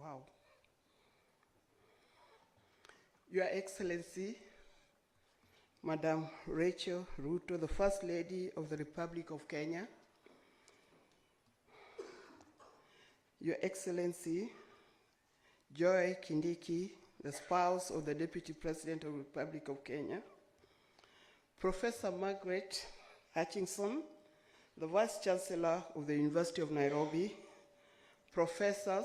Wow. Your Excellency, Madam Rachel Ruto, the First Lady of the Republic of Kenya, Your Excellency, Joy Kindiki, the spouse of the Deputy President of the Republic of Kenya, Professor Margaret Hutchinson, the Vice Chancellor of the University of Nairobi, professors,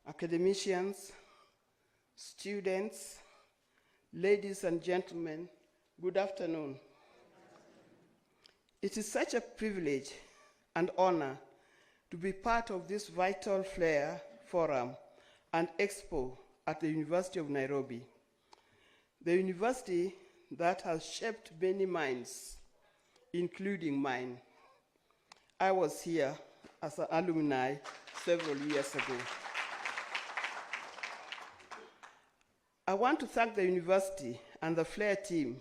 academicians, students, ladies and gentlemen, good afternoon. It is such a privilege and honor to be part of this vital FLAIR Forum and Expo at the University of Nairobi, the university that has shaped many minds, including mine. I was here as an alumni several years ago. I want to thank the university and the FLAIR team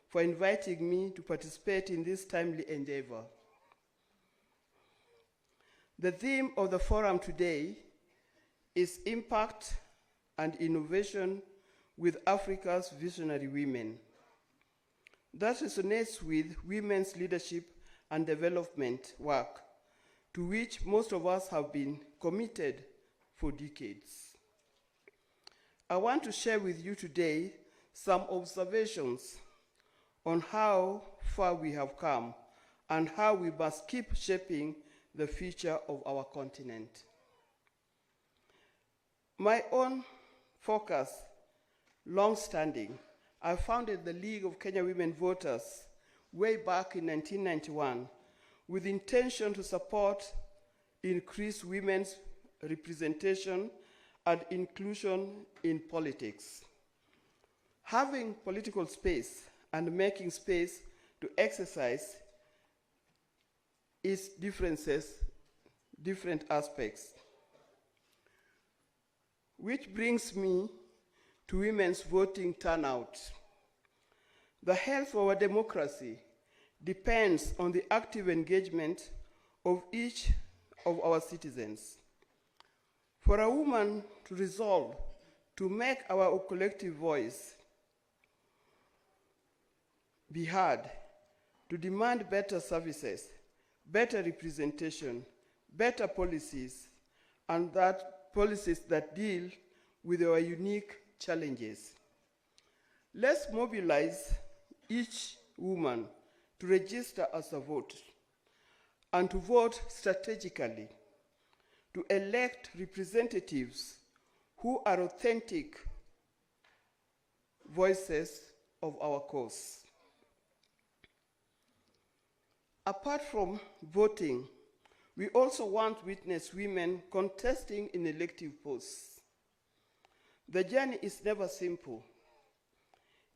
for inviting me to participate in this timely endeavor. The theme of the forum today is Impact and Innovation with Africa's Visionary Women. That resonates with women's leadership and development work, to which most of us have been committed for decades. I want to share with you today some observations on how far we have come and how we must keep shaping the future of our continent. My own focus, long-standing, I founded the League of Kenya Women Voters way back in 1991 with intention to support increased women's representation and inclusion in politics. Having political space and making space to exercise its different aspects. Which brings me to women's voting turnout. The health of our democracy depends on the active engagement of each of our citizens. For a woman to resolve to make our collective voice be heard, to demand better services, better representation, better policies, and that policies that deal with our unique challenges. Let's mobilize each woman to register as a vote and to vote strategically, to elect representatives who are authentic voices of our cause. Apart from voting, we also want to witness women contesting in elective posts. The journey is never simple.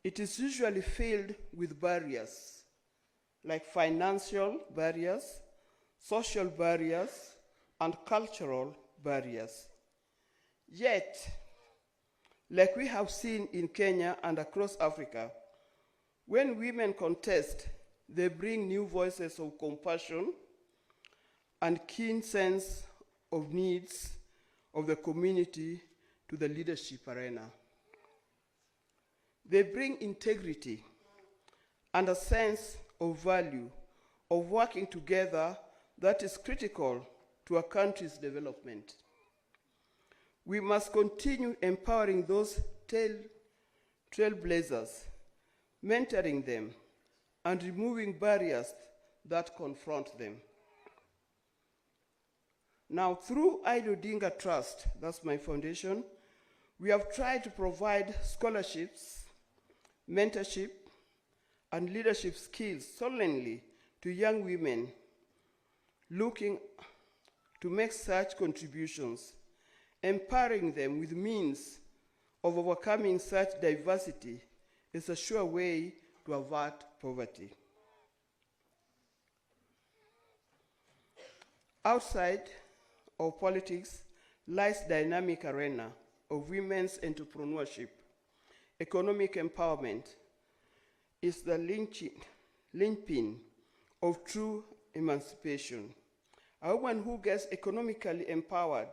It is usually filled with barriers, like financial barriers, social barriers, and cultural barriers. Yet, like we have seen in Kenya and across Africa, when women contest, they bring new voices of compassion and keen sense of needs of the community to the leadership arena. They bring integrity and a sense of value of working together that is critical to a country's development. We must continue empowering those trailblazers, mentoring them, and removing barriers that confront them. Now, through Ida Odinga Trust, that's my foundation, we have tried to provide scholarships, mentorship, and leadership skills solemnly to young women looking to make such contributions, empowering them with means of overcoming such diversity is a sure way to avert poverty. Outside of politics lies dynamic arena of women's entrepreneurship. Economic empowerment is the linchpin of true emancipation. A woman who gets economically empowered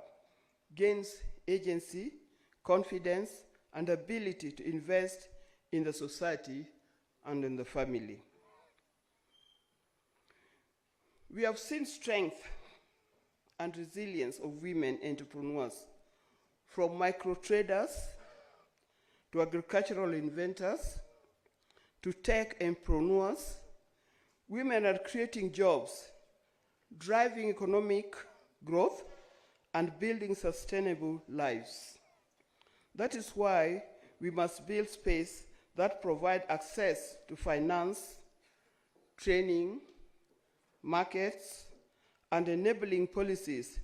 gains agency, confidence, and ability to invest in the society and in the family. We have seen strength and resilience of women entrepreneurs, from micro traders to agricultural inventors to tech entrepreneurs. Women are creating jobs, driving economic growth, and building sustainable lives. That is why we must build space that provide access to finance, training, markets, and enabling policies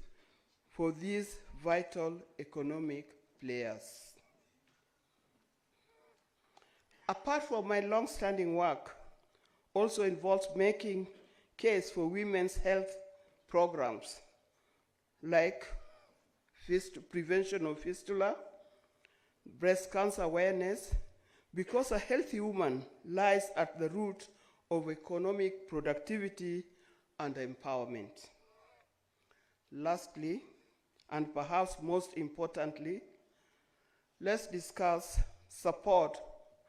for these vital economic players. Apart from my long-standing work, also involves making case for women's health programs like prevention of fistula, breast cancer awareness, because a healthy woman lies at the root of economic productivity and empowerment. Lastly, and perhaps most importantly, let's discuss support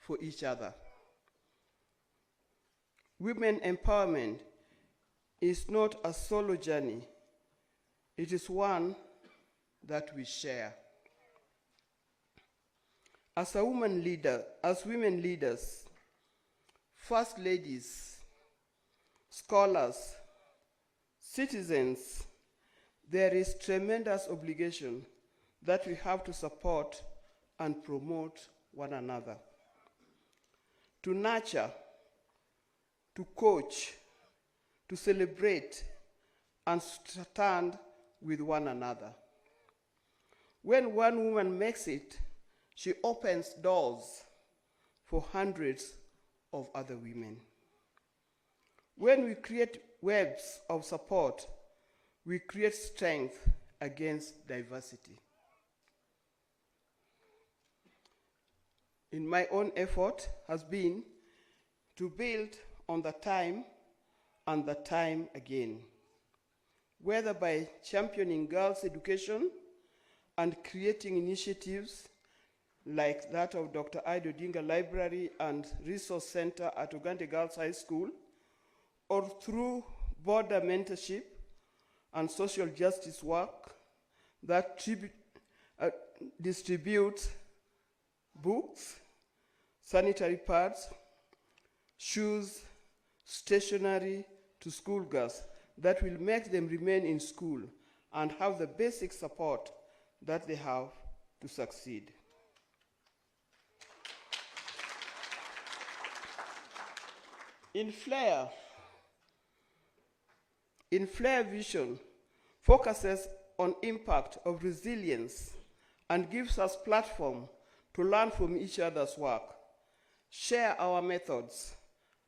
for each other. Women empowerment is not a solo journey. It is one that we share. As women leaders, first ladies, scholars, citizens, there is tremendous obligation that we have to support and promote one another, to nurture, to coach, to celebrate, and stand with one another. When one woman makes it, she opens doors for hundreds of other women. When we create webs of support, we create strength against diversity. In my own effort has been to build on the time and the time again, whether by championing girls' education and creating initiatives like that of Dr. Ida Odinga Library and Resource Center at Uganda Girls High School, or through border mentorship and social justice work that distributes books, sanitary pads, shoes, stationery to schoolgirls that will make them remain in school and have the basic support that they have to succeed. In FLAIR vision focuses on impact of resilience and gives us platform to learn from each other's work, share our methods,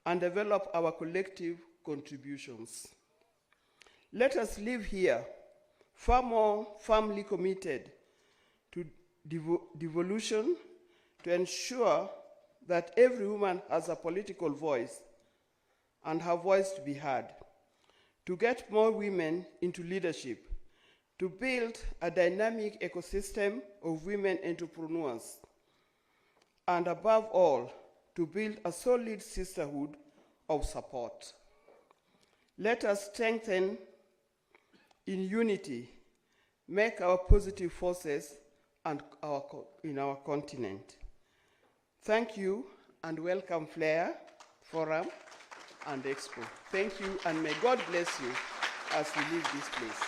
and develop our collective contributions. Let us live here far more firmly committed to devolution to ensure that every woman has a political voice and her voice to be heard, to get more women into leadership, to build a dynamic ecosystem of women entrepreneurs, and above all, to build a solid sisterhood of support. Let us strengthen in unity, make our positive forces in our continent. Thank you and welcome FLAIR Forum and Expo. Thank you and may God bless you as we leave this place.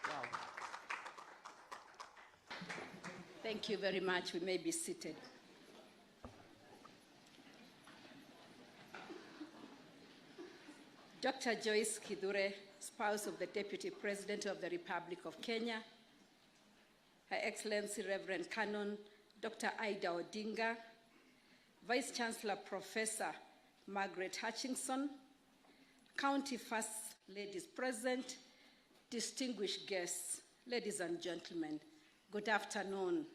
Wow. Thank you very much. We may be seated. Dr. Joyce Kidhure, spouse of the Deputy President of the Republic of Kenya, Her Excellency Reverend Canon Dr. Ida Odinga, Vice Chancellor Professor Margaret Hutchinson, County First Ladies present, distinguished guests, ladies and gentlemen, good afternoon.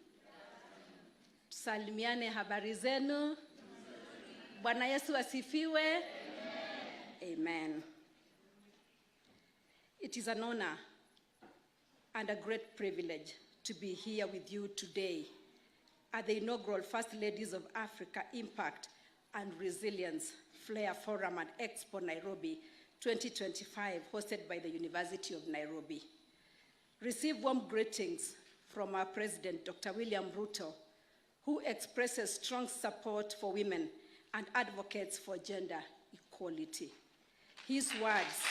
Salimiane, habari zenu. Bwana Yesu asifiwe. Amen. It is an honor and a great privilege to be here with you today at the inaugural First Ladies of Africa Impact and Resilience FLAIR Forum and Expo Nairobi 2025, hosted by the University of Nairobi. Receive warm greetings from our President, Dr. William Ruto, who expresses strong support for women and advocates for gender equality. His words,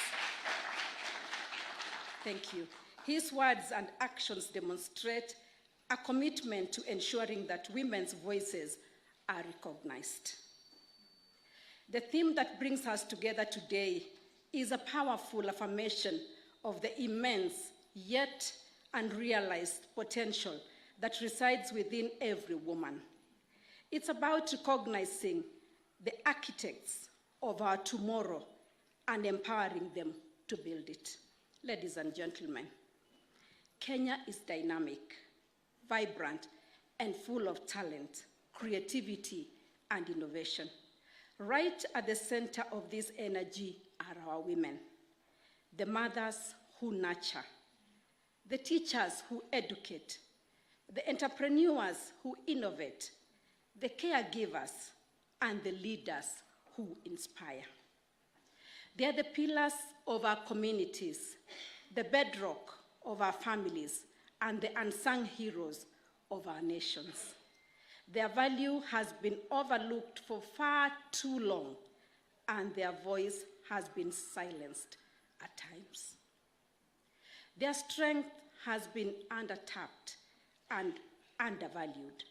thank you. His words and actions demonstrate a commitment to ensuring that women's voices are recognized. The theme that brings us together today is a powerful affirmation of the immense yet unrealized potential that resides within every woman. It's about recognizing the architects of our tomorrow and empowering them to build it. Ladies and gentlemen, Kenya is dynamic, vibrant, and full of talent, creativity, and innovation. Right at the center of this energy are our women, the mothers who nurture, the teachers who educate, the entrepreneurs who innovate, the caregivers, and the leaders who inspire. They are the pillars of our communities, the bedrock of our families, and the unsung heroes of our nations. Their value has been overlooked for far too long, and their voice has been silenced at times. Their strength has been undertapped and undervalued.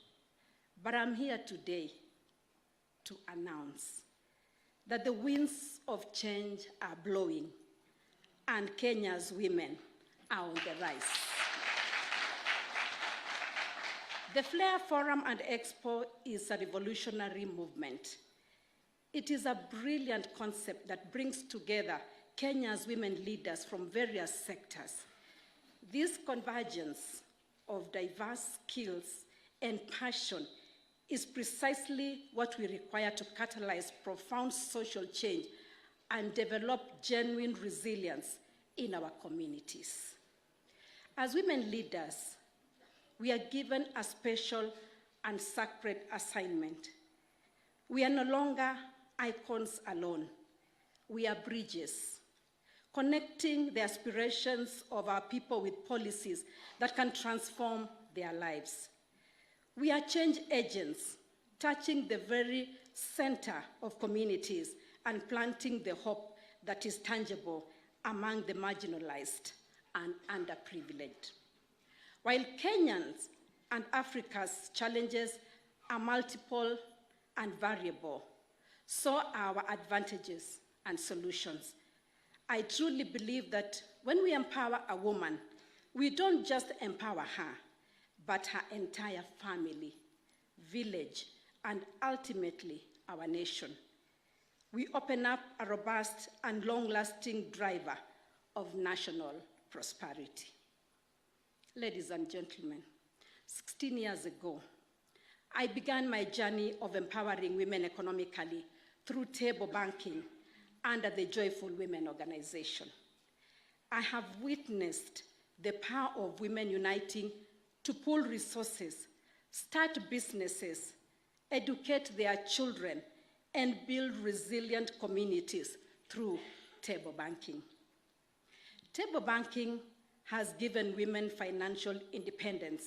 But I'm here today to announce that the winds of change are blowing and Kenya's women are on the rise. The FLAIR Forum and Expo is a revolutionary movement. It is a brilliant concept that brings together Kenya's women leaders from various sectors. This convergence of diverse skills and passion is precisely what we require to catalyze profound social change and develop genuine resilience in our communities. As women leaders, we are given a special and sacred assignment. We are no longer icons alone. We are bridges, connecting the aspirations of our people with policies that can transform their lives. We are change agents, touching the very center of communities and planting the hope that is tangible among the marginalized and underprivileged. While Kenyans and Africa's challenges are multiple and variable, so are our advantages and solutions. I truly believe that when we empower a woman, we don't just empower her, but her entire family, village, and ultimately our nation. We open up a robust and long-lasting driver of national prosperity. Ladies and gentlemen, 16 years ago, I began my journey of empowering women economically through table banking under the Joyful Women organization. I have witnessed the power of women uniting to pool resources, start businesses, educate their children, and build resilient communities through table banking. Table banking has given women financial independence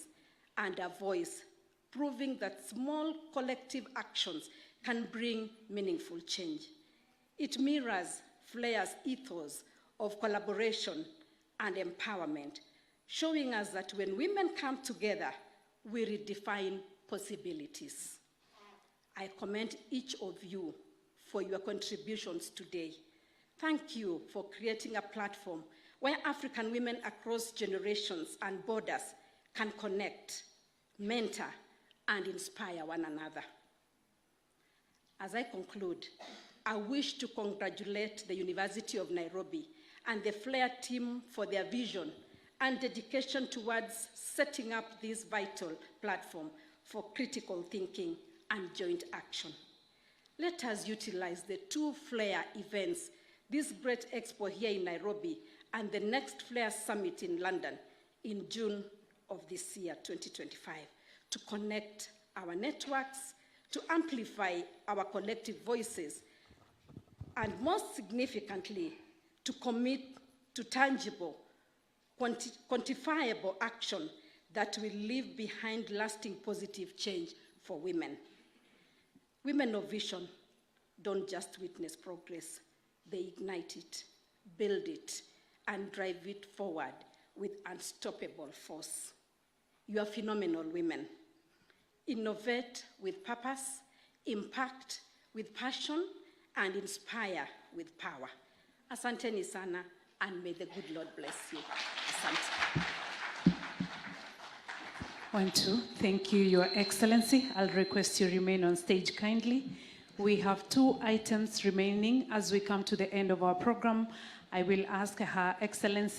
and a voice, proving that small collective actions can bring meaningful change. It mirrors FLAIR's ethos of collaboration and empowerment, showing us that when women come together, we redefine possibilities. I commend each of you for your contributions today. Thank you for creating a platform where African women across generations and borders can connect, mentor, and inspire one another. As I conclude, I wish to congratulate the University of Nairobi and the FLAIR team for their vision and dedication towards setting up this vital platform for critical thinking and joint action. Let us utilize the two FLAIR events this great expo here in Nairobi and the next FLAIR Summit in London in June of this year, 2025, to connect our networks, to amplify our collective voices, and most significantly, to commit to tangible, quantifiable action that will leave behind lasting positive change for women. Women of vision don't just witness progress, they ignite it, build it, and drive it forward with unstoppable force. You are phenomenal women. Innovate with purpose, impact with passion, and inspire with power. Asanteni sana, and may the good Lord bless you. Asante. 1, 2. Thank you, Your Excellency. I'll request you remain on stage kindly. We have 2 items remaining as we come to the end of our program. I will ask Her Excellency